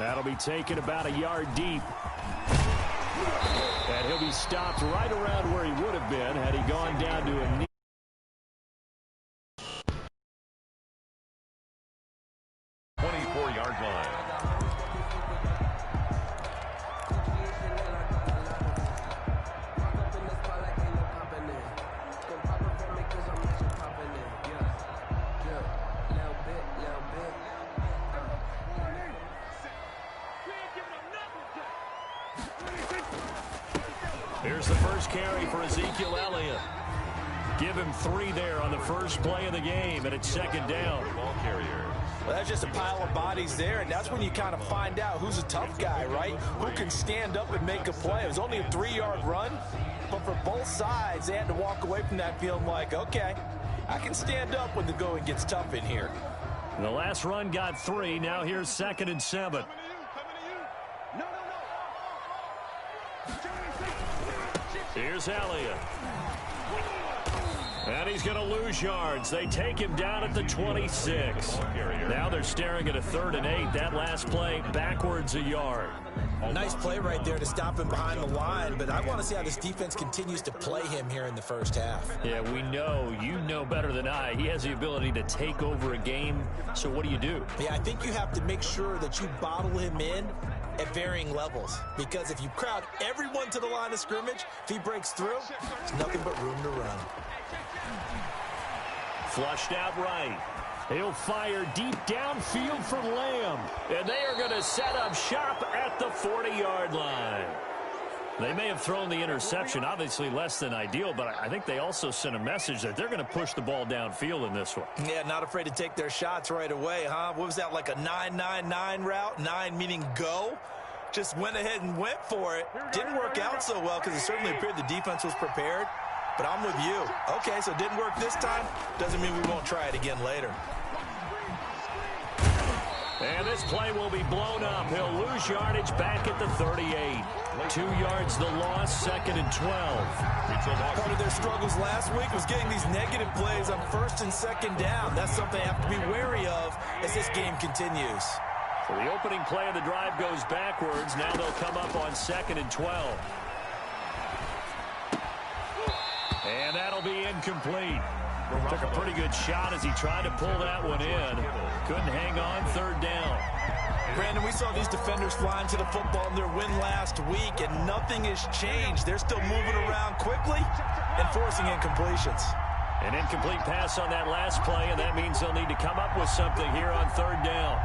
That'll be taken about a yard deep. And he'll be stopped right around where he would have been had he gone down to a knee. 24-yard line. Here's the first carry for Ezekiel Elliott. Give him 3 there on the first play of the game, and it's second down. Ball carrier. Well, that's just a pile of bodies there, and that's when you kind of find out who's a tough guy, right? Who can stand up and make a play. It was only a 3-yard run, but for both sides, they had to walk away from that feeling like, okay, I can stand up when the going gets tough in here. The last run got 3. Now here's 2nd and 7. Here's Elliott. And he's going to lose yards. They take him down at the 26. Now they're staring at a 3rd and 8. That last play backwards a yard. Nice play right there to stop him behind the line, but I want to see how this defense continues to play him here in the first half. Yeah, we know. You know better than I. He has the ability to take over a game. So what do? Yeah, I think you have to make sure that you bottle him in at varying levels, because if you crowd everyone to the line of scrimmage, if he breaks through, there's nothing but room to run. Flushed out right. He'll fire deep downfield for Lamb. And they are going to set up shop at the 40-yard line. They may have thrown the interception, obviously less than ideal, but I think they also sent a message that they're going to push the ball downfield in this one. Yeah, not afraid to take their shots right away, huh? What was that, like a 9-9-9 route? 9 meaning go? Just went ahead and went for it. Didn't work out so well because it certainly appeared the defense was prepared. But I'm with you. Okay, so it didn't work this time. Doesn't mean we won't try it again later. And this play will be blown up. He'll lose yardage back at the 38. 2 yards the loss, 2nd and 12. Part of their struggles last week was getting these negative plays on 1st and 2nd down. That's something they have to be wary of as this game continues. So the opening play of the drive goes backwards. Now they'll come up on 2nd and 12. And that'll be incomplete. Took a pretty good shot as he tried to pull that one in. Couldn't hang on, 3rd down. Brandon, we saw these defenders flying to the football in their win last week, and nothing has changed. They're still moving around quickly and forcing incompletions. An incomplete pass on that last play, and that means they'll need to come up with something here on 3rd down.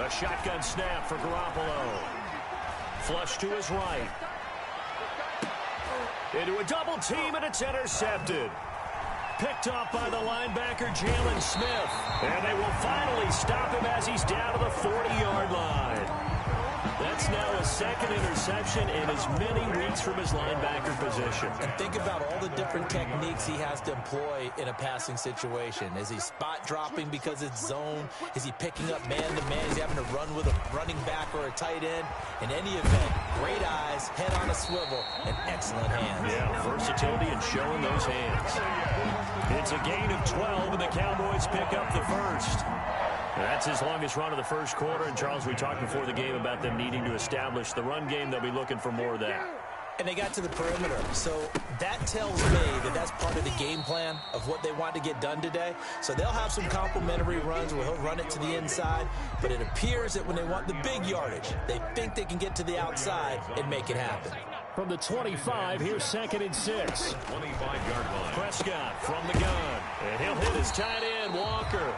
A shotgun snap for Garoppolo. Flush to his right. Into a double team, and it's intercepted. Picked off by the linebacker, Jalen Smith. And they will finally stop him as he's down to the 40-yard line. That's now a 2nd interception in as many weeks from his linebacker position. And think about all the different techniques he has to employ in a passing situation. Is he spot dropping because it's zone? Is he picking up man-to-man? Is he having to run with a running back or a tight end? In any event, great eyes, head on a swivel, and excellent hands. Yeah, versatility and showing those hands. It's a gain of 12, and the Cowboys pick up the first. That's his longest run of the first quarter. And, Charles, we talked before the game about them needing to establish the run game. They'll be looking for more of that. And they got to the perimeter. So that tells me that that's part of the game plan of what they want to get done today. So they'll have some complementary runs where he'll run it to the inside. But it appears that when they want the big yardage, they think they can get to the outside and make it happen. From the 25, here's 2nd and 6. 25-yard line. Prescott from the gun. And he'll hit his tight end, Walker.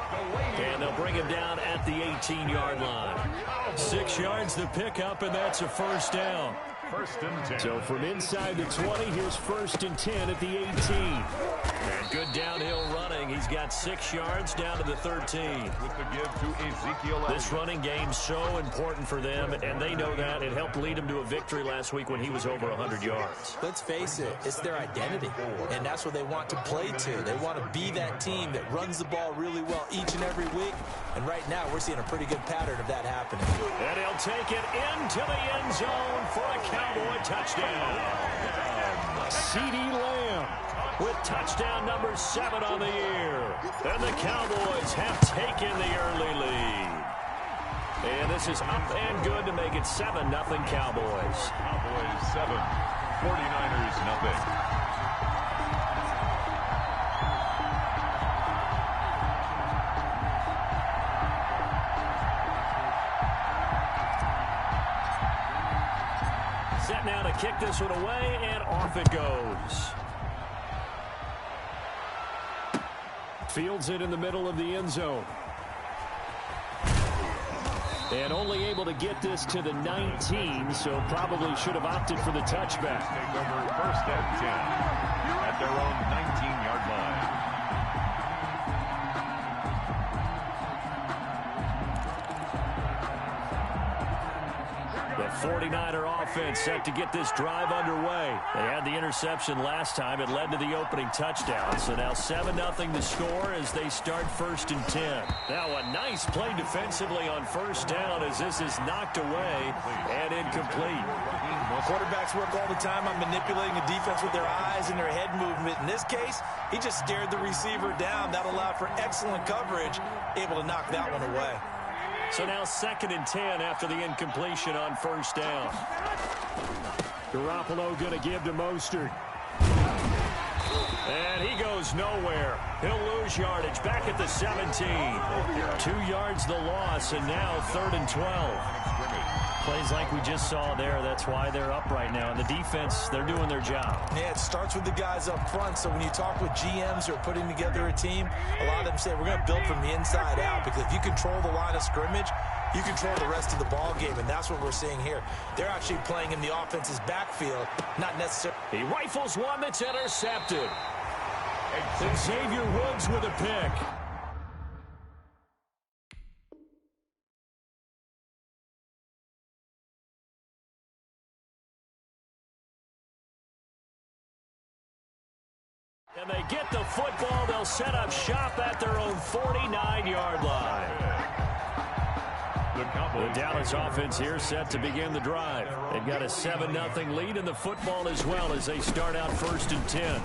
And they'll bring him down at the 18-yard line. 6 yards the pickup, and that's a 1st down. 1st and 10. So from inside the 20, here's 1st and 10 at the 18. And good downhill running. He's got 6 yards down to the 13. With the give to Ezekiel. This running game's so important for them, and they know that. It helped lead them to a victory last week when he was over 100 yards. Let's face it, it's their identity, and that's what they want to play to. They want to be that team that runs the ball really well each and every week, and right now we're seeing a pretty good pattern of that happening. And he'll take it into the end zone for a Cowboy touchdown. CeeDee Lamb with touchdown number 7 on the year. And the Cowboys have taken the early lead. And this is up and good to make it 7-0 Cowboys. Cowboys 7, 49ers nothing. Set now to kick this one away, and off it goes. Fields it in the middle of the end zone. And only able to get this to the 19, so probably should have opted for the touchback. Take over 1st and 10 at their own 19-yard line. The 49er offense set to get this drive underway. They had the interception last time. It led to the opening touchdown. So now 7-0 the score as they start 1st and 10. Now a nice play defensively on 1st down as this is knocked away and incomplete. Quarterbacks work all the time on manipulating the defense with their eyes and their head movement. In this case, he just stared the receiver down. That allowed for excellent coverage, able to knock that one away. So now 2nd and 10 after the incompletion on 1st down. Garoppolo going to give to Mostert. And he goes nowhere. He'll lose yardage back at the 17. 2 yards the loss, and now 3rd and 12. Plays like we just saw there. That's why they're up right now. And the defense, they're doing their job. Yeah, it starts with the guys up front. So when you talk with GMs who are putting together a team, a lot of them say we're going to build from the inside out, because if you control the line of scrimmage, you control the rest of the ball game, and that's what we're seeing here. They're actually playing in the offense's backfield, not necessarily. He rifles one that's intercepted. Xavier Woods with a pick. And they get the football. They'll set up shop at their own 49-yard line. The Dallas offense here set to begin the drive. They've got a 7-0 lead in the football as well as they start out 1st and 10.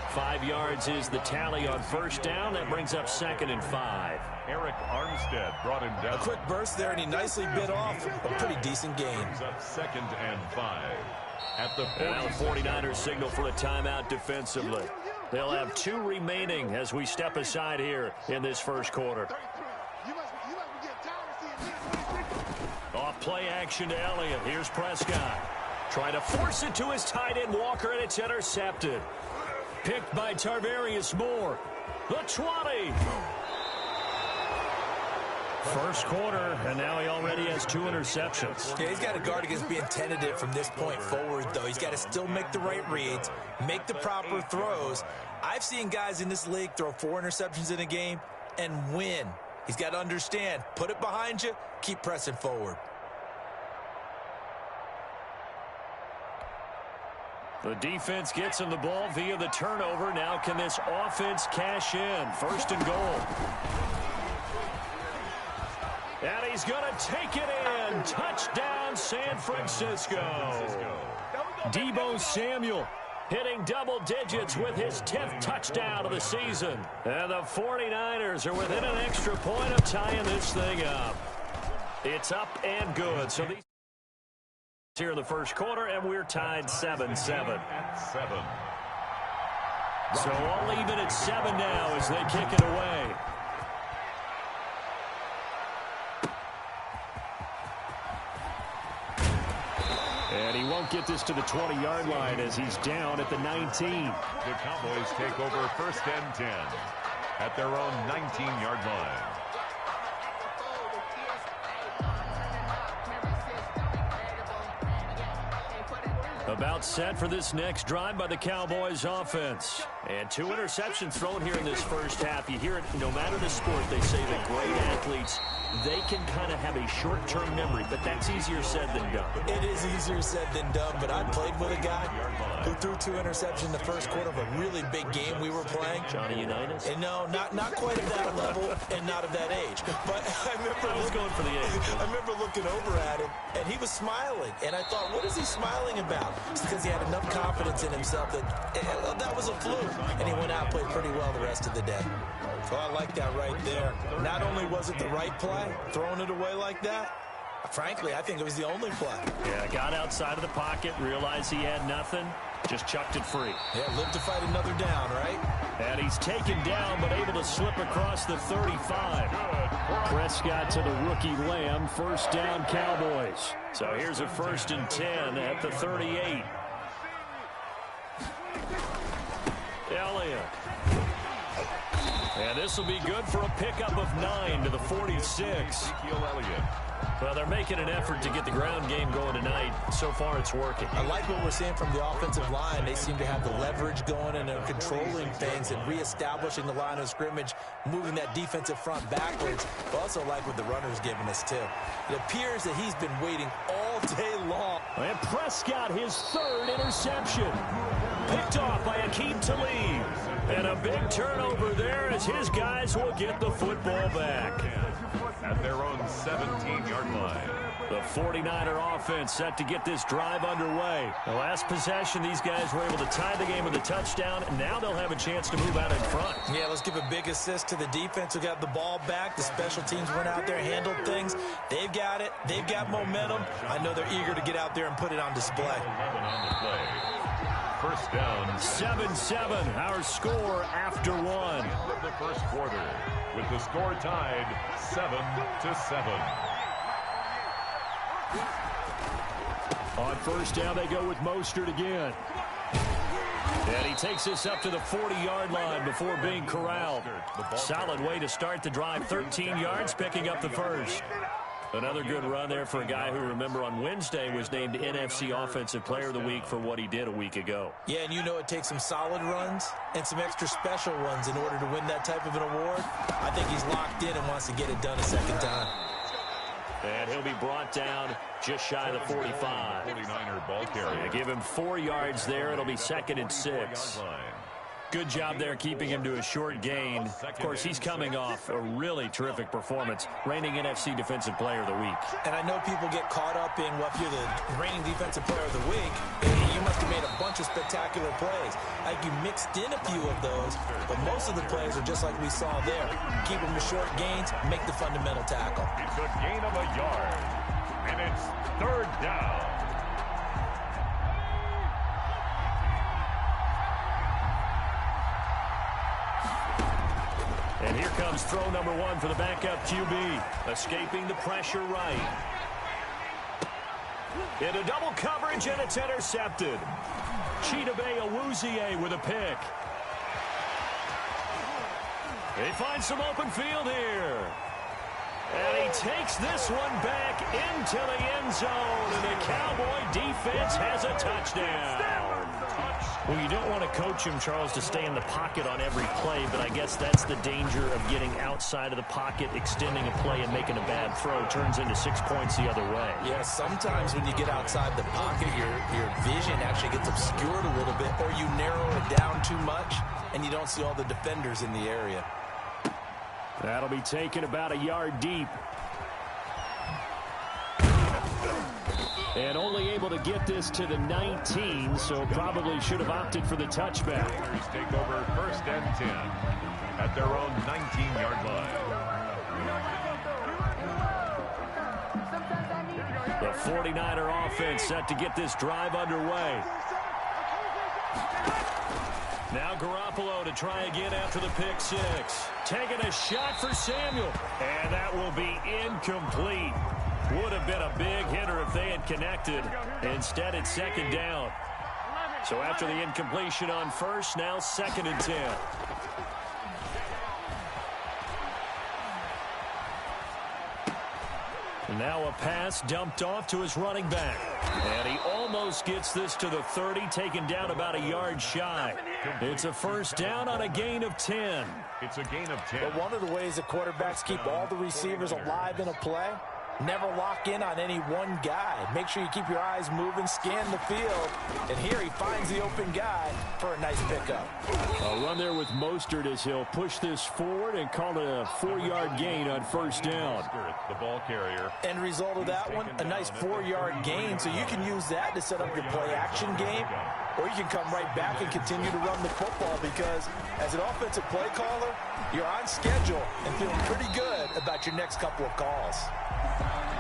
5 yards is the tally on 1st down. That brings up 2nd and 5. Eric Armstead brought him down. A quick burst there, and he nicely bit off a pretty decent gain. Brings up 2nd and 5. At the 49ers signal for a timeout defensively. They'll have 2 remaining as we step aside here in this 1st quarter. Off play action to Elliott. Here's Prescott. Trying to force it to his tight end Walker, and it's intercepted. Picked by Tarvarius Moore. The 20. 1st quarter, and now he already has 2 interceptions. Yeah, he's got to guard against being tentative from this point forward, though. He's got to still make the right reads, make the proper throws. I've seen guys in this league throw 4 interceptions in a game and win. He's got to understand, put it behind you, keep pressing forward. The defense gets him the ball via the turnover. Now can this offense cash in? 1st and goal. And he's going to take it in. Touchdown, San Francisco. Deebo Samuel hitting double digits with his 10th touchdown of the season. And the 49ers are within an extra point of tying this thing up. It's up and good. So these here in the 1st quarter, and we're tied 7-7. So all even at 7 now as they kick it away. And he won't get this to the 20-yard line as he's down at the 19. The Cowboys take over 1st and 10 at their own 19-yard line. About set for this next drive by the Cowboys offense. And 2 interceptions thrown here in this 1st half. You hear it no matter the sport. They say that great athletes they can kind of have a short-term memory, but that's easier said than done. It is easier said than done, but I played with a guy who threw 2 interceptions in the first quarter of a really big game we were playing. Johnny Unitas? And no, not quite at that level and not of that age. But I was going for the age. I remember looking over at him, and he was smiling. And I thought, what is he smiling about? It's because he had enough confidence in himself that was a fluke. And he went out and played pretty well the rest of the day. So I like that right there. Not only was it the right play, throwing it away like that, frankly, I think it was the only play. Yeah, got outside of the pocket, realized he had nothing, just chucked it free. Yeah, lived to fight another down, right? And he's taken down, but able to slip across the 35. Prescott to the rookie Lamb, first down Cowboys. So here's a 1st and 10 at the 38. Elliott. And this will be good for a pickup of 9 to the 46. Well, they're making an effort to get the ground game going tonight. So far, it's working. I like what we're seeing from the offensive line. They seem to have the leverage going, and they're controlling things and reestablishing the line of scrimmage, moving that defensive front backwards. I also like what the runner's giving us, too. It appears that he's been waiting all day long. And Prescott, his 3rd interception. Picked off by Akeem Talib. And a big turnover there as his guys will get the football back. At their own 17-yard line. The 49er offense set to get this drive underway. The last possession, these guys were able to tie the game with a touchdown. Now they'll have a chance to move out in front. Yeah, let's give a big assist to the defense who got the ball back. The special teams went out there, handled things. They've got it. They've got momentum. I know they're eager to get out there and put it on display. 11 on the play. First down. 7-7, our score after 1. Of the first quarter, with the score tied 7-7. On first down, they go with Mostert again. And he takes us up to the 40-yard line before being corralled. Solid way to start the drive. 13 yards, picking up the first. Another good run there for a guy who, remember, on Wednesday was named NFC Offensive Player of the Week for what he did a week ago. Yeah, and you know it takes some solid runs and some extra special ones in order to win that type of an award. I think he's locked in and wants to get it done a second time. And he'll be brought down just shy of the 45. 49er ball carrier. Give him 4 yards there. It'll be 2nd and 6. Good job there keeping him to a short gain. Of course, he's coming off a really terrific performance, reigning NFC Defensive Player of the Week. And I know people get caught up in, well, if you're the reigning Defensive Player of the Week, you must have made a bunch of spectacular plays. Like you mixed in a few of those, but most of the plays are just like we saw there. Keep them to short gains, make the fundamental tackle. It's a gain of a yard, and it's 3rd down. And here comes throw number 1 for the backup QB. Escaping the pressure right. Into double coverage, and it's intercepted. Chidobe Awuzie with a pick. They find some open field here. And he takes this one back into the end zone. And the Cowboy defense has a touchdown. Well, you don't want to coach him, Charles, to stay in the pocket on every play, but I guess that's the danger of getting outside of the pocket, extending a play, and making a bad throw. Turns into 6 points the other way. Yeah, sometimes when you get outside the pocket, your vision actually gets obscured a little bit, or you narrow it down too much, and you don't see all the defenders in the area. That'll be taken about a yard deep. And only able to get this to the 19, so probably should have opted for the touchback. Raiders take over 1st and 10 at their own 19-yard line. The 49er offense set to get this drive underway. Now Garoppolo to try again after the pick 6. Taking a shot for Samuel. And that will be incomplete. Would have been a big hitter if they had connected. Instead, it's 2nd down. So after the incompletion on first, now 2nd and 10. Now a pass dumped off to his running back. And he almost gets this to the 30, taken down about a yard shy. It's a first down on a gain of 10. It's a gain of 10. But one of the ways that quarterbacks keep all the receivers alive in a play, never lock in on any one guy. Make sure you keep your eyes moving, scan the field. And here he finds the open guy for a nice pickup. A run there with Mostert as he'll push this forward and call it a 4-yard gain on first down. The ball carrier. End result of that one, a nice 4-yard gain. So you can use that to set up your play-action game. Or you can come right back and continue to run the football because as an offensive play caller, you're on schedule and feeling pretty good about your next couple of calls.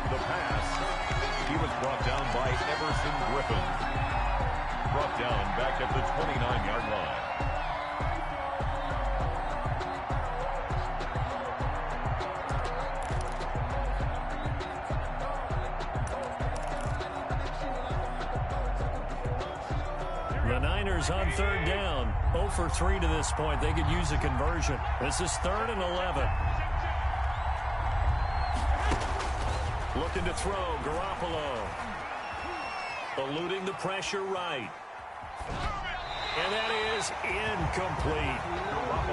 The pass. He was brought down by Everson Griffin. Brought down back at the 29-yard line. The Niners on third down. 0 for 3 to this point. They could use a conversion. This is 3rd and 11. Looking to throw, Garoppolo. Eluding the pressure right. And that is incomplete.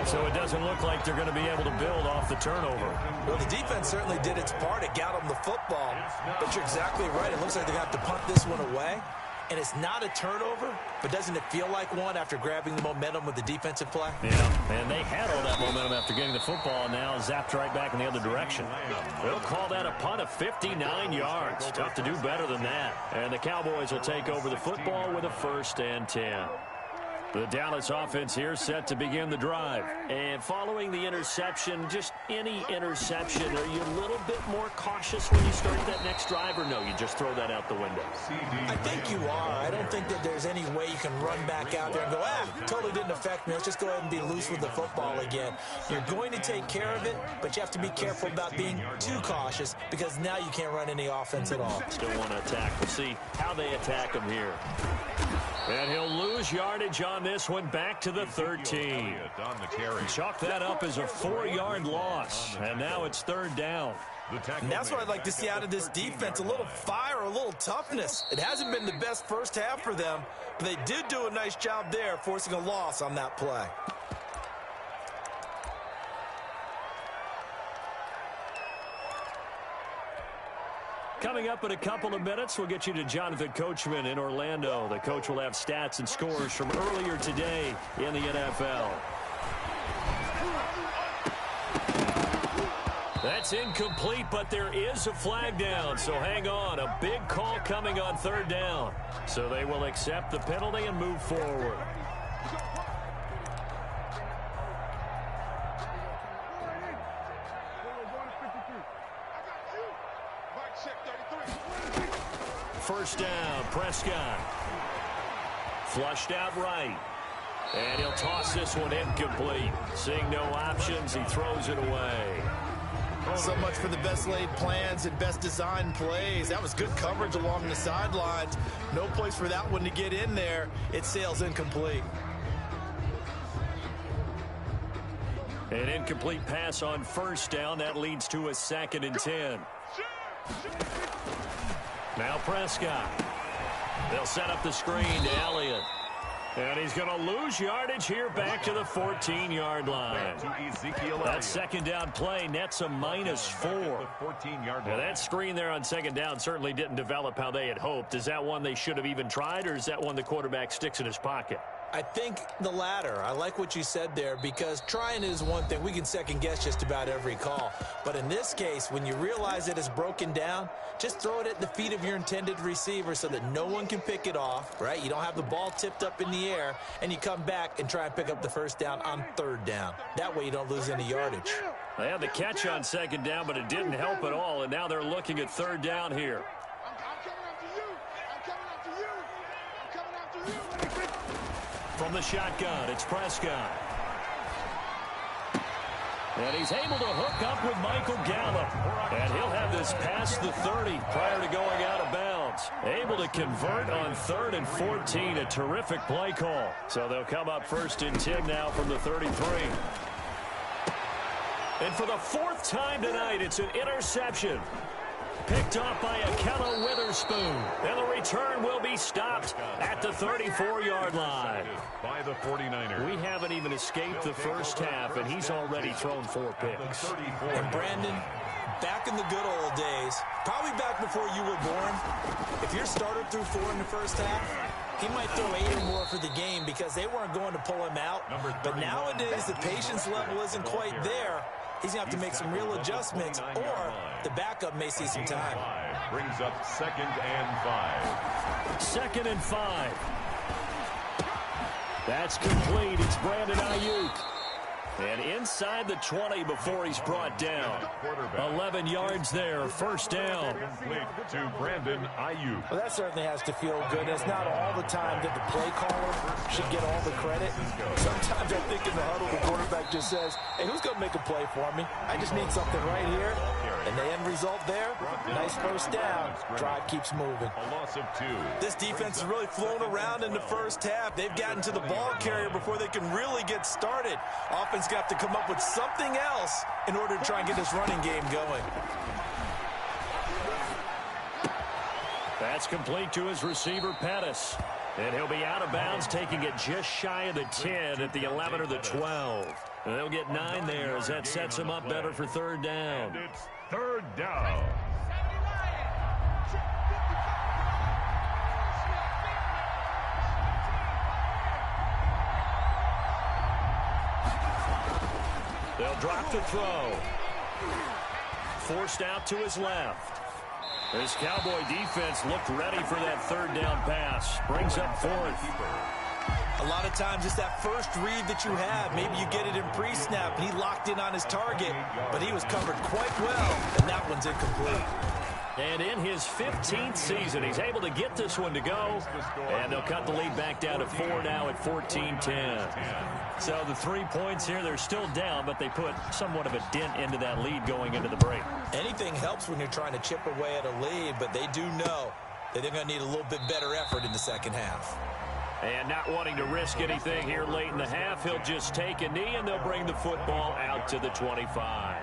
So it doesn't look like they're going to be able to build off the turnover. Well, the defense certainly did its part. It got them the football. But you're exactly right. It looks like they're going to have to punt this one away. And it's not a turnover, but doesn't it feel like one after grabbing the momentum with the defensive play? Yeah, and they had all that momentum after getting the football, and now zapped right back in the other direction. They'll call that a punt of 59 yards. Tough to do better than that. And the Cowboys will take over the football with a 1st and 10. The Dallas offense here set to begin the drive. And following the interception, just any interception, are you a little bit more cautious when you start that next drive, or no, you just throw that out the window? I think you are. I don't think that there's any way you can run back out there and go, totally didn't affect me. Let's just go ahead and be loose with the football again. You're going to take care of it, but you have to be careful about being too cautious because now you can't run any offense at all. Still want to attack. We'll see how they attack him here. And he'll lose yardage on this one back to the 13. Chalk that up as a 4-yard loss. And now it's 3rd down. And that's what I'd like to see out of this defense, a little fire, a little toughness. It hasn't been the best first half for them, but they did do a nice job there, forcing a loss on that play. Coming up in a couple of minutes, we'll get you to Jonathan Coachman in Orlando. The coach will have stats and scores from earlier today in the NFL. That's incomplete, but there is a flag down, so hang on. A big call coming on 3rd down. So they will accept the penalty and move forward. First down, Prescott. Flushed out right. And he'll toss this one incomplete. Seeing no options, he throws it away. So much for the best laid plans and best designed plays. That was good coverage along the sidelines. No place for that one to get in there. It sails incomplete. An incomplete pass on first down. That leads to a 2nd and 10. Now Prescott. They'll set up the screen to Elliott. And he's going to lose yardage here back to the 14-yard line. That 2nd down play nets a -4. Now that screen there on 2nd down certainly didn't develop how they had hoped. Is that one they should have even tried, or is that one the quarterback sticks in his pocket? I think the latter. I like what you said there because trying is one thing. We can second guess just about every call. But in this case, when you realize that it's broken down, just throw it at the feet of your intended receiver so that no one can pick it off, right? You don't have the ball tipped up in the air, and you come back and try and pick up the first down on 3rd down. That way you don't lose any yardage. They had the catch on 2nd down, but it didn't help at all, and now they're looking at 3rd down here. From the shotgun, it's Prescott. And he's able to hook up with Michael Gallup. And he'll have this past the 30 prior to going out of bounds. Able to convert on 3rd and 14. A terrific play call. So they'll come up 1st and 10 now from the 33. And for the 4th time tonight, it's an interception. picked off by Akello Witherspoon. And the return will be stopped at the 34-yard line. By the 49ers. We haven't even escaped the first half, and he's already thrown 4 picks. And Brandon, back in the good old days, probably back before you were born, if your starter threw 4 in the first half, he might throw 8 or more for the game because they weren't going to pull him out. But nowadays, the patience level isn't quite there. He's going to have to make some real adjustments, or the backup may see some time. Brings up 2nd and 5. 2nd and 5. That's complete. It's Brandon Ayuk. And inside the 20 before he's brought down. 11 yards there, first down. Complete to Brandon Ayuk. Well, that certainly has to feel good. It's not all the time that the play caller should get all the credit. Sometimes I think in the huddle, the quarterback just says, hey, who's going to make a play for me? I just need something right here. And the end result there, nice first down. Drive keeps moving. A loss of 2. This defense has really flown around in the first half. They've gotten to the ball carrier before they can really get started. Offense got to come up with something else in order to try and get this running game going. That's complete to his receiver, Pettis. And he'll be out of bounds, taking it just shy of the 10 at the 11 or the 12. And they'll get 9 there as that sets him up better for 3rd down. And it's 3rd down. They'll drop the throw. Forced out to his left. This Cowboy defense looked ready for that 3rd down pass. Brings up 4th. A lot of times it's that first read that you have. Maybe you get it in pre-snap, and he locked in on his target, but he was covered quite well, and that one's incomplete. And in his 15th season, he's able to get this one to go. And they'll cut the lead back down to 4 now at 14-10. So the 3 points here, they're still down, but they put somewhat of a dent into that lead going into the break. Anything helps when you're trying to chip away at a lead, but they do know that they're going to need a little bit better effort in the second half. And not wanting to risk anything here late in the half, he'll just take a knee, and they'll bring the football out to the 25.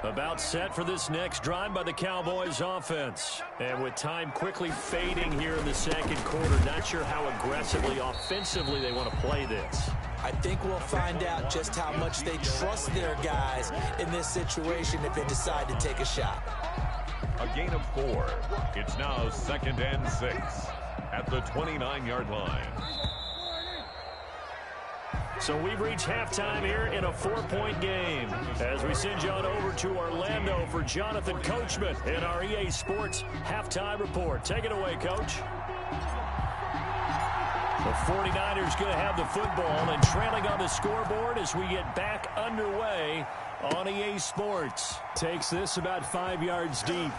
About set for this next drive by the Cowboys offense. And with time quickly fading here in the second quarter, not sure how aggressively, offensively they want to play this. I think we'll find out just how much they trust their guys in this situation if they decide to take a shot. A gain of 4. It's now 2nd and 6 at the 29-yard line. So we've reached halftime here in a 4-point game as we send you on over to Orlando for Jonathan Coachman in our EA Sports Halftime Report. Take it away, Coach. The 49ers going to have the football and trailing on the scoreboard as we get back underway on EA Sports. Takes this about 5 yards deep.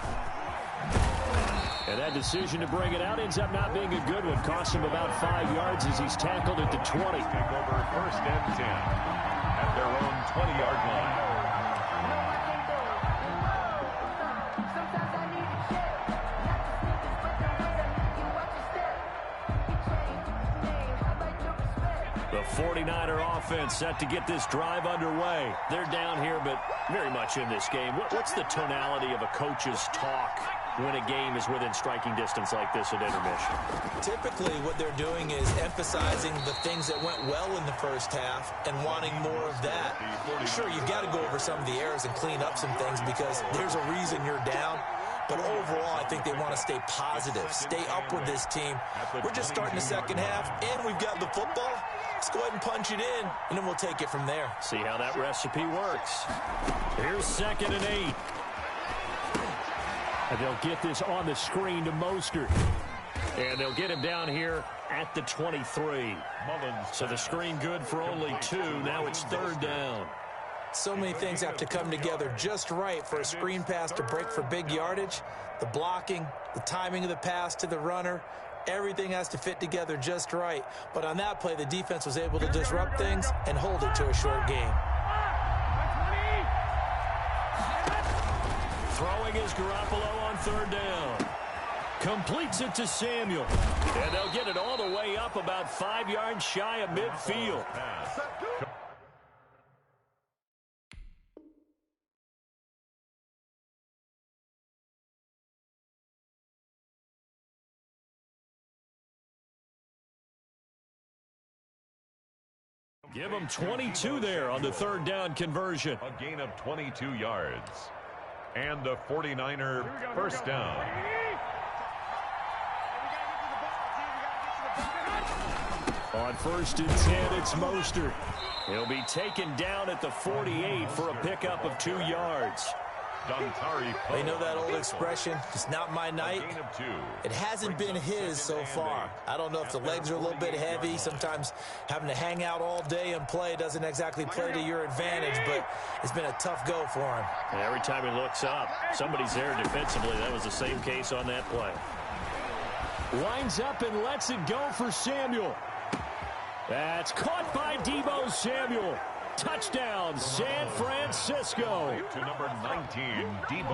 And that decision to bring it out ends up not being a good one. Costs him about 5 yards as he's tackled at the 20. Take over 1st and 10 at their own 20-yard line. The 49er offense set to get this drive underway. They're down here, but very much in this game. What's the tonality of a coach's talk when a game is within striking distance like this at intermission? Typically, what they're doing is emphasizing the things that went well in the first half and wanting more of that. Sure, you've got to go over some of the errors and clean up some things because there's a reason you're down. But overall, I think they want to stay positive, stay up with this team. We're just starting the second half, and we've got the football. Let's go ahead and punch it in, and then we'll take it from there. See how that recipe works. Here's 2nd and 8. And they'll get this on the screen to Mostert. And they'll get him down here at the 23. So the screen good for only 2. Now it's 3rd down. So many things have to come together just right for a screen pass to break for big yardage. The blocking, the timing of the pass to the runner, everything has to fit together just right. But on that play, the defense was able to disrupt things and hold it to a short game. Throwing is Garoppolo on 3rd down. Completes it to Samuel. And they'll get it all the way up about 5 yards shy of midfield. Give them 22 there on the third down conversion. A gain of 22 yards. And the 49er first down. On 1st and 10, it's Mostert. He'll be taken down at the 48 for a pickup of 2 yards. They know that old expression, it's not my night. It hasn't been his so far. I don't know if the legs are a little bit heavy. Sometimes having to hang out all day and play doesn't exactly play to your advantage, but it's been a tough go for him. And every time he looks up, somebody's there defensively. That was the same case on that play. Winds up and lets it go for Samuel. That's caught by Deebo Samuel. Touchdown, San Francisco. To number 19,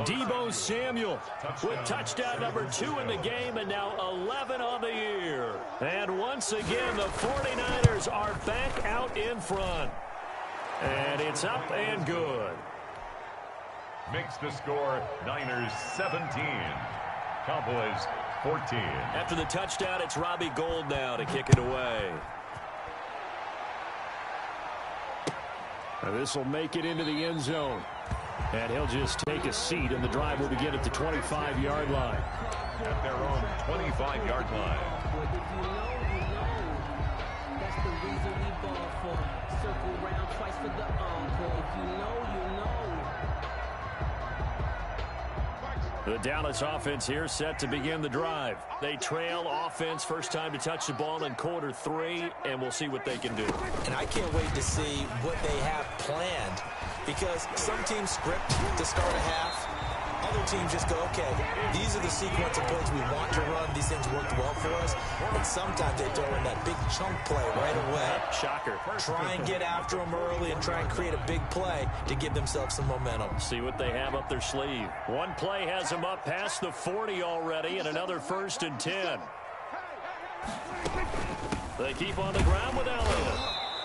Deebo Samuel with touchdown number 2 in the game and now 11 on the year. And once again, the 49ers are back out in front. And it's up and good. Makes the score Niners 17. Cowboys 14. After the touchdown, it's Robbie Gould now to kick it away. This will make it into the end zone. And he'll just take a seat, and the drive will begin at the 25-yard line. At their own 25-yard line. That's the reason we ball for. Circle round twice for the encore. If you know, you know. The Dallas offense here set to begin the drive. They trail offense, first time to touch the ball in quarter 3, and we'll see what they can do. And I can't wait to see what they have planned, because some teams script to start a half. Other teams just go, okay, these are the sequence of plays we want to run. These things worked well for us. And sometimes they throw in that big chunk play right away. Shocker. Try and get after them early and try and create a big play to give themselves some momentum. See what they have up their sleeve. One play has them up past the 40 already, and another 1st and 10. They keep on the ground with Elliott.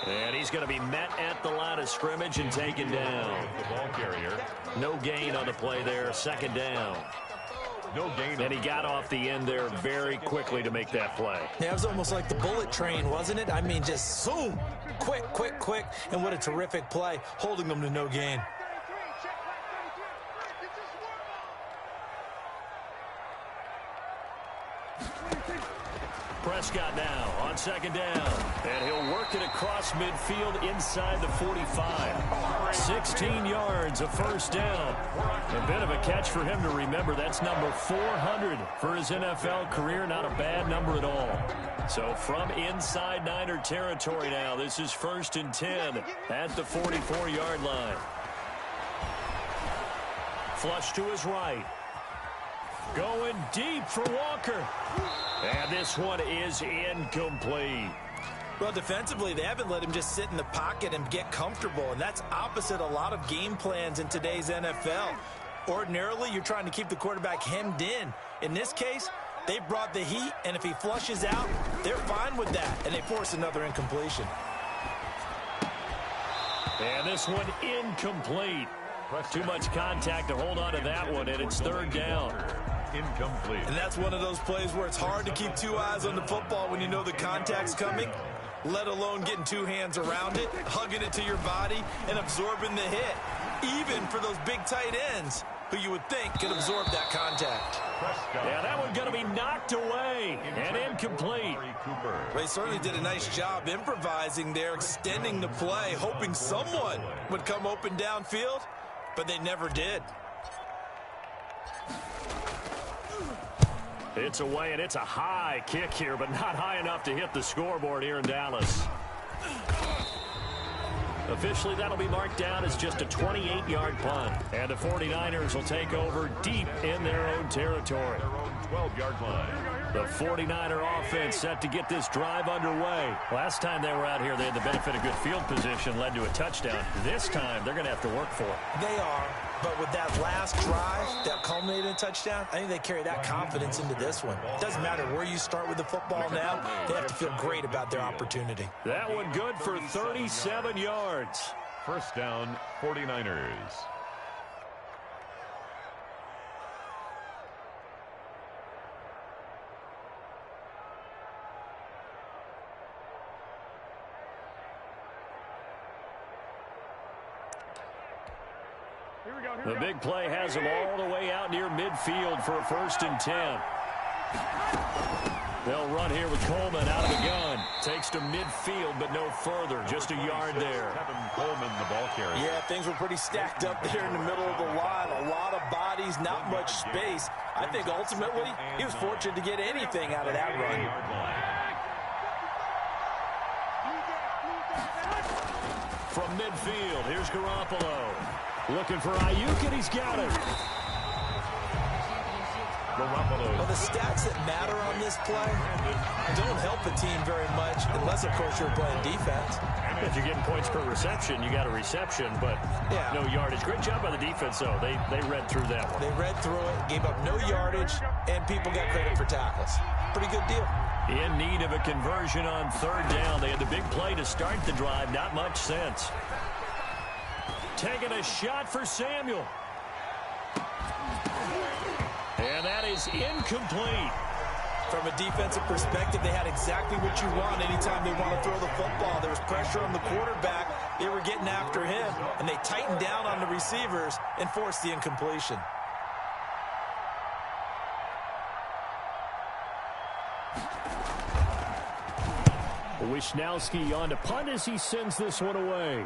And he's going to be met at the line of scrimmage and taken down. The ball carrier. No gain on the play there, 2nd down. No gain. And he got off the end there very quickly to make that play. Yeah, it was almost like the bullet train, wasn't it? I mean, just zoom, quick, quick, quick. And what a terrific play, holding them to no gain. Prescott now on 2nd down. And he'll work it across midfield inside the 45. 16 yards, a 1st down. A bit of a catch for him to remember. That's number 400 for his NFL career. Not a bad number at all. So from inside Niner territory now, this is 1st and 10 at the 44-yard line. Flush to his right. Going deep for Walker. And this one is incomplete. Well, defensively, they haven't let him just sit in the pocket and get comfortable, and that's opposite a lot of game plans in today's NFL. Ordinarily, you're trying to keep the quarterback hemmed in. In this case, they brought the heat, and if he flushes out, they're fine with that, and they force another incompletion. And this one incomplete. Too much contact to hold on to that one, and it's 3rd down. Incomplete. And that's one of those plays where it's hard to keep 2 eyes on the football when you know the contact's coming, let alone getting 2 hands around it, hugging it to your body, and absorbing the hit, even for those big tight ends who you would think could absorb that contact. Yeah, that one's going to be knocked away and incomplete. They certainly did a nice job improvising there, extending the play, hoping someone would come open downfield, but they never did. It's away, and it's a high kick here, but not high enough to hit the scoreboard here in Dallas. Officially, that'll be marked down as just a 28-yard punt. And the 49ers will take over deep in their own territory. Their own 12-yard line. The 49er offense set to get this drive underway. Last time they were out here, they had the benefit of good field position, led to a touchdown. This time, they're going to have to work for it. They are, but with that last drive that culminated in a touchdown, I think they carry that confidence into this one. It doesn't matter where you start with the football now. They have to feel great about their opportunity. That one good for 37 yards. First down, 49ers. The big play has them all the way out near midfield for a 1st and 10. They'll run here with Coleman out of the gun. Takes to midfield, but no further. Just a yard there. Kevin Coleman, the ball carrier. Yeah, things were pretty stacked up there in the middle of the line. A lot of bodies, not much space. I think ultimately he was fortunate to get anything out of that run. From midfield, here's Garoppolo. Looking for Ayuk, and he's got it. Well, the stats that matter on this play don't help a team very much unless, of course, you're playing defense. If you're getting points per reception, you got a reception, but no yardage. Great job by the defense, though. They read through that one. They read through it, gave up no yardage, and people got credit for tackles. Pretty good deal. In need of a conversion on 3rd down. They had the big play to start the drive. Not much sense. Taking a shot for Samuel. And that is incomplete. From a defensive perspective, they had exactly what you want anytime they want to throw the football. There was pressure on the quarterback. They were getting after him, and they tightened down on the receivers and forced the incompletion. Wishnowski on to punt as he sends this one away.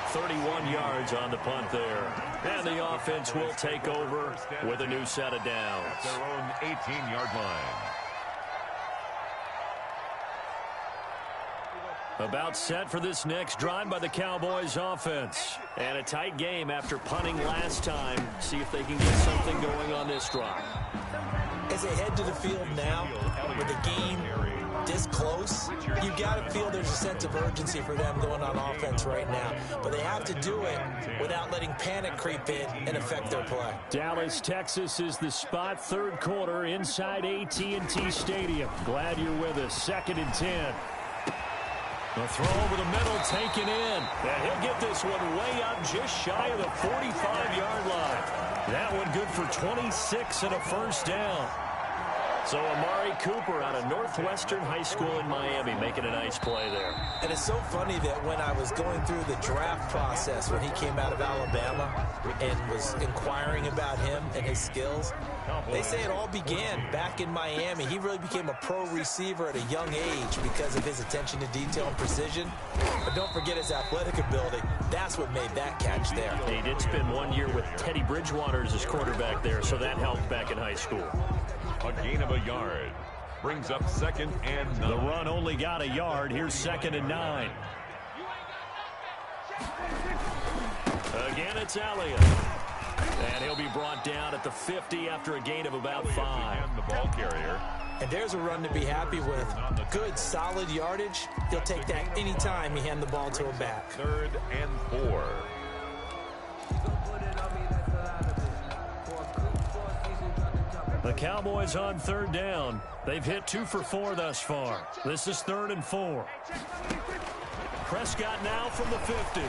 31 yards on the punt there. And the offense will take over with a new set of downs. At their own 18-yard line. About set for this next drive by the Cowboys offense. And a tight game after punting last time. See if they can get something going on this drive. As they head to the field now, with the game this close, you've got to feel there's a sense of urgency for them going on offense right now. But they have to do it without letting panic creep in and affect their play. Dallas, Texas is the spot. 3rd quarter inside AT&T Stadium. Glad you're with us. 2nd and 10. The throw over the middle taken in. And he'll get this one way up just shy of the 45-yard line. That one good for 26 and a 1st down. So Amari Cooper out of Northwestern High School in Miami making a nice play there. And it's so funny that when I was going through the draft process when he came out of Alabama and was inquiring about him and his skills, they say it all began back in Miami. He really became a pro receiver at a young age because of his attention to detail and precision. But don't forget his athletic ability. That's what made that catch there. He did spend 1 year with Teddy Bridgewater as his quarterback there, so that helped back in high school. A gain of a yard. Brings up 2nd and 9. The run only got a yard. Here's 2nd and 9. Again, it's Elliott. And he'll be brought down at the 50 after a gain of about 5. And the ball carrier. And there's a run to be happy with. Good, solid yardage. He'll take that anytime you hand the ball to a back. 3rd and 4. The Cowboys on 3rd down. They've hit 2 for 4 thus far. This is 3rd and 4. Prescott now from the 50.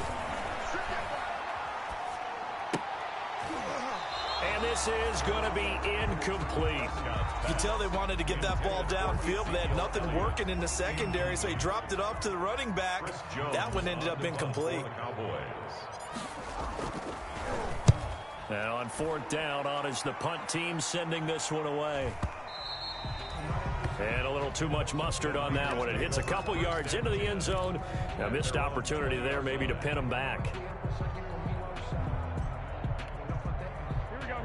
And this is going to be incomplete. You can tell they wanted to get that ball downfield. They had nothing working in the secondary, so he dropped it off to the running back. That one ended up incomplete. And on 4th down, on is the punt team sending this one away. And a little too much mustard on that one. It hits a couple yards into the end zone. A missed opportunity there maybe to pin them back.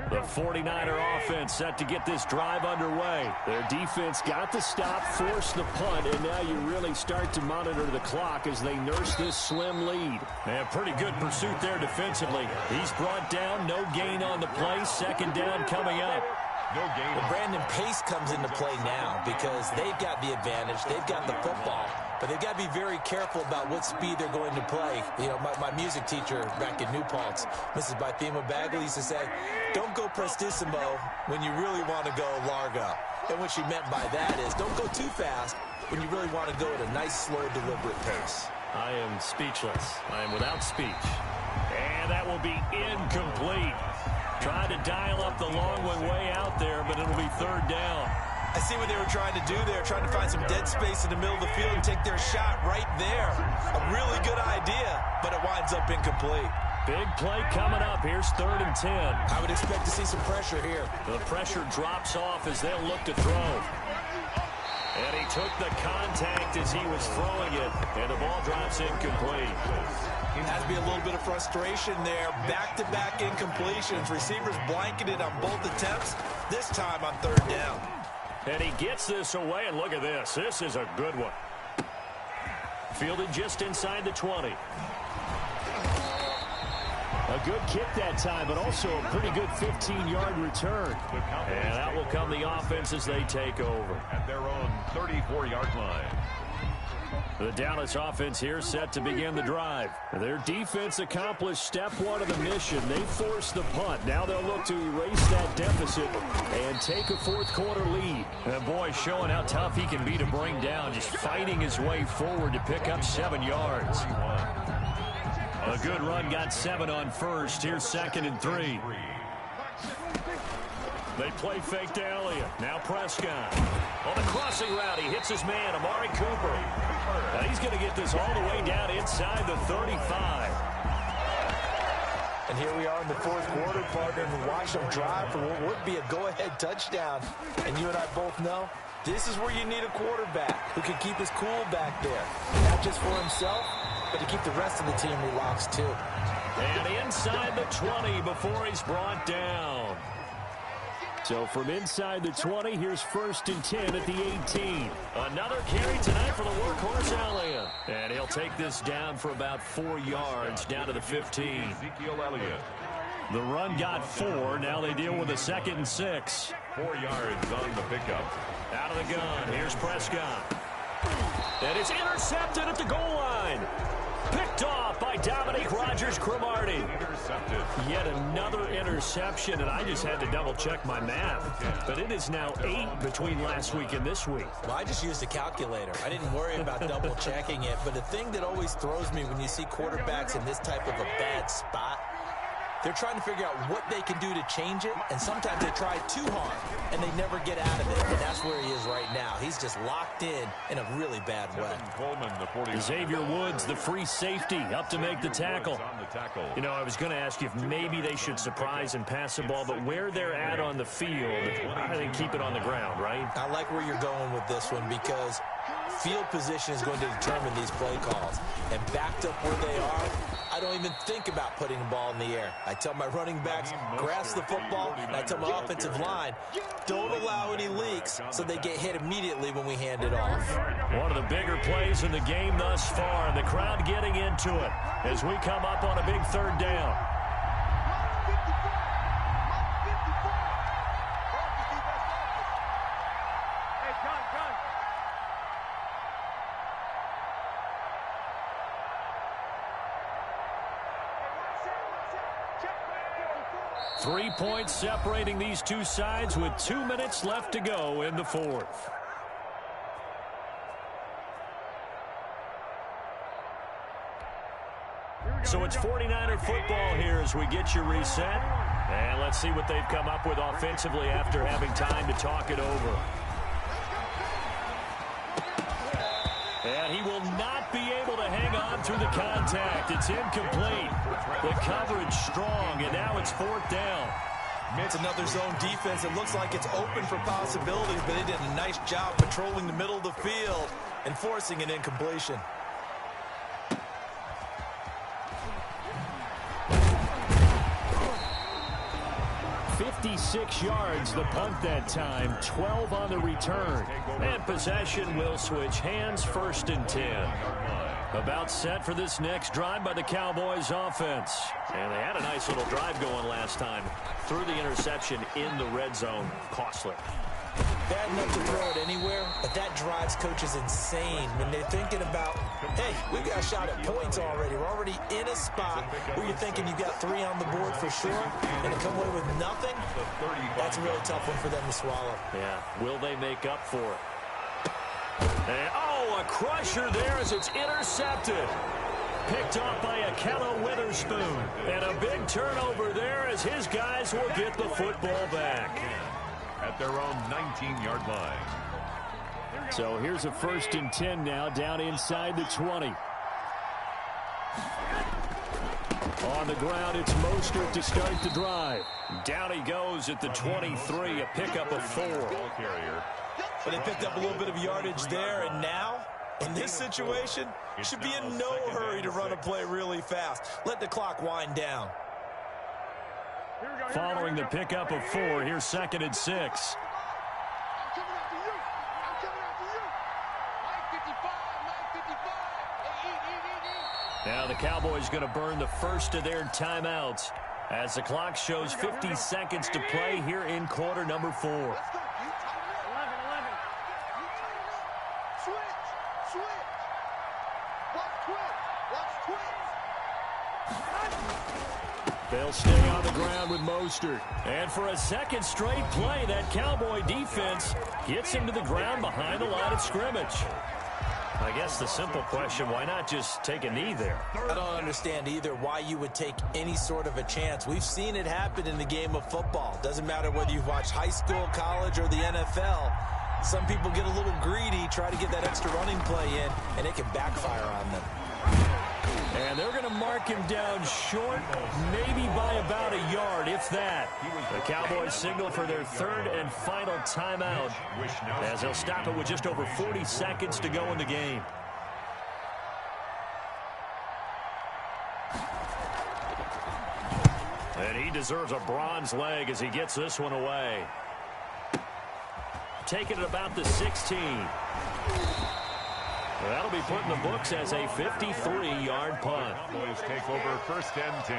The 49er offense set to get this drive underway. Their defense got the stop, forced the punt, and now you really start to monitor the clock as they nurse this slim lead. And pretty good pursuit there defensively. He's brought down, no gain on the play. 2nd down coming up. No gain. Well, Brandon, pace comes into play now because they've got the advantage. They've got the football, but they've got to be very careful about what speed they're going to play. You know, my music teacher back in New Paltz, Mrs. Bythema Bagley, used to say, don't go prestissimo when you really want to go largo. And what she meant by that is don't go too fast when you really want to go at a nice, slow, deliberate pace. I am speechless. I am without speech. And that will be incomplete. Tried to dial up the long one way out there, but it'll be third down. I see what they were trying to do there, trying to find some dead space in the middle of the field and take their shot right there. A really good idea, but it winds up incomplete. Big play coming up. Here's 3rd and 10. I would expect to see some pressure here. The pressure drops off as they'll look to throw. And he took the contact as he was throwing it, and the ball drops incomplete. Has to be a little bit of frustration there. Back-to-back incompletions. Receivers blanketed on both attempts, this time on 3rd down. And he gets this away, and look at this. This is a good one. Fielded just inside the 20. A good kick that time, but also a pretty good 15-yard return. And out will come the offense as they take over. At their own 34-yard line. The Dallas offense here set to begin the drive. Their defense accomplished step 1 of the mission. They forced the punt. Now they'll look to erase that deficit and take a 4th quarter lead. And boy, showing how tough he can be to bring down, just fighting his way forward to pick up 7 yards. A good run, got 7 on first. Here's 2nd and 3. They play fake to Elliott. Now Prescott. On the crossing route, he hits his man, Amari Cooper. Now he's going to get this all the way down inside the 35. And here we are in the 4th quarter, partner, and watch them drive for what would be a go-ahead touchdown. And you and I both know this is where you need a quarterback who can keep his cool back there. Not just for himself, but to keep the rest of the team relaxed too. And inside the 20 before he's brought down. So from inside the 20, here's 1st and 10 at the 18. Another carry tonight for the workhorse Elliott. And he'll take this down for about 4 yards down to the 15. Ezekiel Elliott. The run got 4. Now they deal with a 2nd and 6. 4 yards on the pickup. Out of the gun. Here's Prescott. And it's intercepted at the goal line. Picked off by Dominique Rodgers-Cromartie. Intercepted. Yet another interception, and I just had to double-check my math. But it is now 8 between last week and this week. Well, I just used a calculator. I didn't worry about double-checking it. But the thing that always throws me when you see quarterbacks in this type of a bad spot, they're trying to figure out what they can do to change it, and sometimes they try too hard, and they never get out of it, and that's where he is right now. He's just locked in a really bad way. Coleman, the 40. Xavier Woods, the free safety, up to make the tackle. You know, I was going to ask you if maybe they should surprise and pass the ball, but where they're at on the field, I think keep it on the ground, right? I like where you're going with this one because field position is going to determine these play calls, and backed up where they are, I don't even think about putting the ball in the air. I tell my running backs, grasp the football, and I tell my offensive line, don't allow any leaks so they get hit immediately when we hand it off. One of the bigger plays in the game thus far, and the crowd getting into it as we come up on a big 3rd down. 3 points separating these two sides with 2 minutes left to go in the 4th. So it's 49er football here as we get you reset. And let's see what they've come up with offensively after having time to talk it over. And he will not be able to hang on through the contact. It's incomplete. The coverage strong, and now it's 4th down. It's another zone defense. It looks like it's open for possibilities, but they did a nice job patrolling the middle of the field and forcing an incompletion. 56 yards the punt that time, 12 on the return. And possession will switch hands, 1st and 10. About set for this next drive by the Cowboys offense. And they had a nice little drive going last time. Threw the interception in the red zone. Costly. Bad enough to throw it anywhere, but that drives coaches insane when they're thinking about, hey, we've got a shot at points already. We're already in a spot where you're thinking you've got 3 on the board for sure, and to come away with nothing, that's a really tough one for them to swallow. Yeah, will they make up for it? And, a crusher there as it's intercepted. Picked off by Akello Witherspoon. And a big turnover there as his guys will get the football back. At their own 19-yard line. So here's a 1st and 10 now, down inside the 20. On the ground, it's Mostert to start the drive. Down he goes at the 23, a pickup of 4. But they picked up a little bit of yardage there, and now, in this situation, should be in no hurry to run a play really fast. Let the clock wind down. Following the pickup of 4, here's 2nd and 6. Now the Cowboys going to burn the first of their timeouts as the clock shows 50 seconds to play here in quarter number 4. They'll stay on the ground with Mostert. And for a second straight play, that Cowboy defense gets him to the ground behind the line of scrimmage. I guess the simple question, why not just take a knee there? I don't understand either why you would take any sort of a chance. We've seen it happen in the game of football. Doesn't matter whether you've watched high school, college, or the NFL. Some people get a little greedy, try to get that extra running play in, and it can backfire on them. And they're going to mark him down short, maybe by about a yard, if that. The Cowboys signal for their 3rd and final timeout as they'll stop it with just over 40 seconds to go in the game. And he deserves a bronze leg as he gets this one away. Taking it about the 16. That'll be put in the books as a 53-yard punt. Cowboys take over 1st and 10.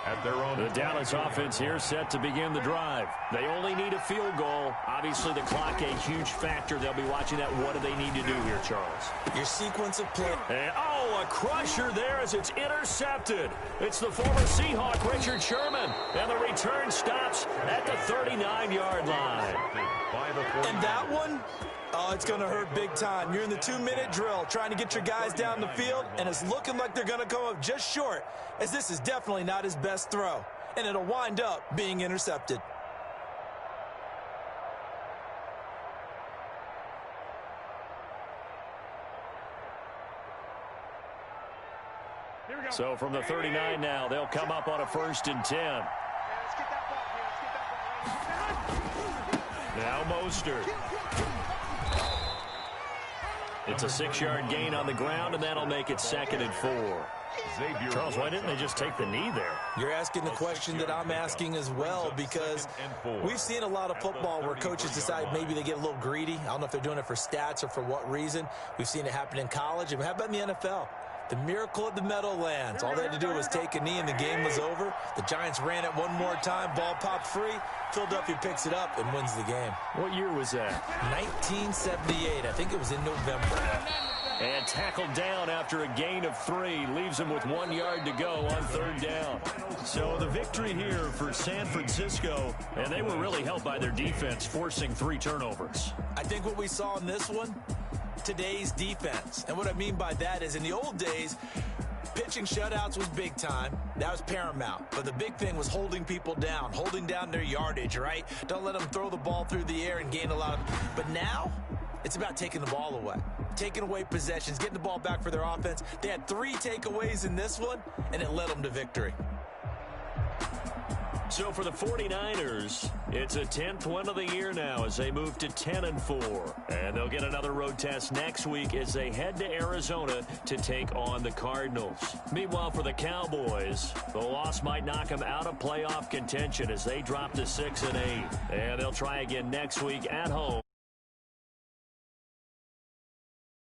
At their own. The Dallas offense here set to begin the drive. They only need a field goal. Obviously, the clock a huge factor. They'll be watching that. What do they need to do here, Charles? Your sequence of play. And, a crusher there as it's intercepted. It's the former Seahawk, Richard Sherman. And the return stops at the 39-yard line. And that one? Oh, it's going to hurt big time. You're in the 2-minute drill trying to get your guys down the field, and it's looking like they're going to come up just short, as this is definitely not his best throw, and it'll wind up being intercepted. So from the 39 now, they'll come up on a 1st and 10. Now Mostert. It's a 6-yard gain on the ground, and that'll make it 2nd and 4. Charles, why didn't they just take the knee there? You're asking the question that I'm asking as well, because we've seen a lot of football where coaches decide maybe they get a little greedy. I don't know if they're doing it for stats or for what reason. We've seen it happen in college. And how about in the NFL? The miracle of the Meadowlands. All they had to do was take a knee and the game was over. The Giants ran it one more time. Ball popped free. Philadelphia picks it up and wins the game. What year was that? 1978. I think it was in November. And tackled down after a gain of 3. Leaves him with 1 yard to go on 3rd down. So the victory here for San Francisco. And they were really helped by their defense, forcing 3 turnovers. I think what we saw in this one, today's defense. And what I mean by that is in the old days, pitching shutouts was big time. That was paramount. But the big thing was holding people down, holding down their yardage, right? Don't let them throw the ball through the air and gain a lot of... But now, it's about taking the ball away. Taking away possessions, getting the ball back for their offense. They had 3 takeaways in this one, and it led them to victory. So for the 49ers, it's a 10th win of the year now as they move to 10-4. And they'll get another road test next week as they head to Arizona to take on the Cardinals. Meanwhile, for the Cowboys, the loss might knock them out of playoff contention as they drop to 6-8. And they'll try again next week at home